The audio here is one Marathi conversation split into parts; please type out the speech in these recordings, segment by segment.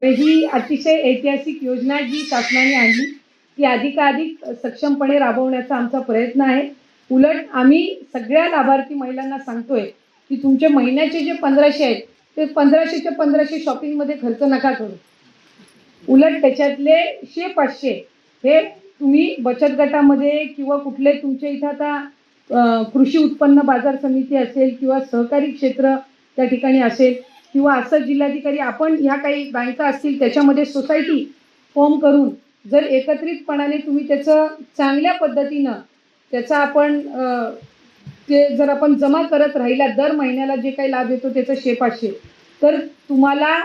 ही अतिशय ऐतिहासिक योजना जी शासनाने आणली ती अधिकाधिक सक्षमपणे राबवण्याचा आमचा प्रयत्न आहे। उलट आम्ही सगळ्या लाभार्थी महिलांना सांगतोय की तुमचे महिन्याचे जे 1500 आहेत ते 1500च्या 1500 शॉपिंगमध्ये खर्च नका करू। उलट त्याच्यातले 100-500 हे तुम्ही बचत गटामध्ये किंवा कुठले तुमच्या इथं आता कृषी उत्पन्न बाजार समिती असेल किंवा सहकारी क्षेत्र त्या ठिकाणी असेल किंवा असं जिल्हाधिकारी आपण ह्या काही बँका असतील त्याच्यामध्ये सोसायटी फॉर्म करून जर एकत्रितपणाने तुम्ही त्याचं चांगल्या पद्धतीनं त्याचा आपण ते जर आपण जमा करत राहिला दर महिन्याला जे काही लाभ येतो त्याचं 100-500 तर तुम्हाला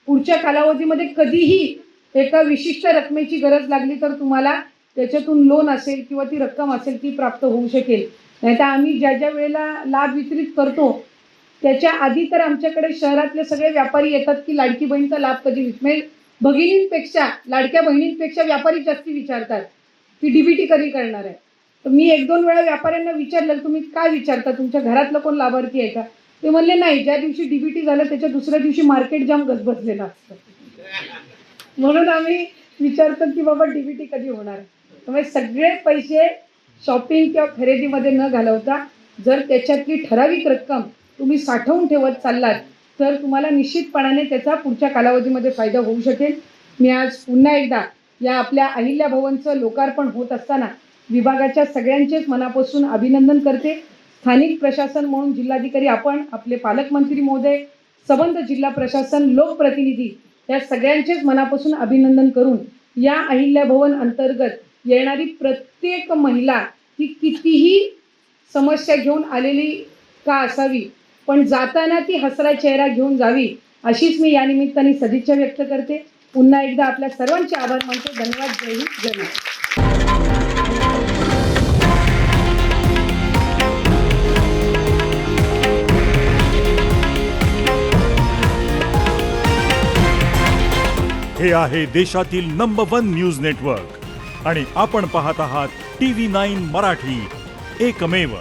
पुढच्या कालावधीमध्ये कधीही एका विशिष्ट रकमेची गरज लागली तर तुम्हाला त्याच्यातून लोन असेल किंवा ती रक्कम असेल ती प्राप्त होऊ शकेल। नाहीतर आम्ही ज्या ज्या वेळेला लाभ वितरित करतो त्याच्या आधी तर आमच्याकडे शहरातले सगळे व्यापारी येतात की लाडकी बहीणचा लाभ कधी म्हणजे भगिनींपेक्षा लाडक्या बहिणींपेक्षा व्यापारी जास्ती विचारतात की डीबीटी कधी करणार आहे। तर मी 1-2 वेळा व्यापाऱ्यांना विचारलं तुम्ही काय विचारता तुमच्या घरातलं कोण लाभार्थी आहे का? ते म्हणले नाही, ज्या दिवशी डीबीटी झालं त्याच्या दुसऱ्या दिवशी मार्केट जाम गजबजलेलं असतं म्हणून आम्ही विचारतो की बाबा डीबीटी कधी होणार। त्यामुळे सगळे पैसे शॉपिंग किंवा खरेदीमध्ये न घालवता जर त्याच्यातली ठराविक रक्कम तुम्ही साठवून ठेवत चाललात तर तुम्हाला निश्चितपणाने त्याचा पुढच्या कालावधीमध्ये फायदा होऊ शकेल। मी आज पुन्हा एकदा या आपल्या अहिल्या भवनचं लोकार्पण होत असताना विभागाच्या सगळ्यांचेच मनापासून अभिनंदन करते। स्थानिक प्रशासन म्हणून जिल्हाधिकारी आपण, आपले पालकमंत्री महोदय, संबंध जिल्हा प्रशासन, लोकप्रतिनिधी या सगळ्यांचेच मनापासून अभिनंदन करून या अहिल्या भवन अंतर्गत येणारी प्रत्येक महिला ही कितीही समस्या घेऊन आलेली का असावी पण जाताना ती हसरा चेहरा घेऊन जावी अशीच मी या निमित्ताने सदिच्छा व्यक्त करते। पुन्हा एकदा आपल्या सर्वांचे आभार मानतो। धन्यवाद। जय हिंद, जय महाराष्ट्र। हे आहे देशातील नंबर 1 न्यूज नेटवर्क आणि आपण पाहत आहात TV9 मराठी, एकमेव।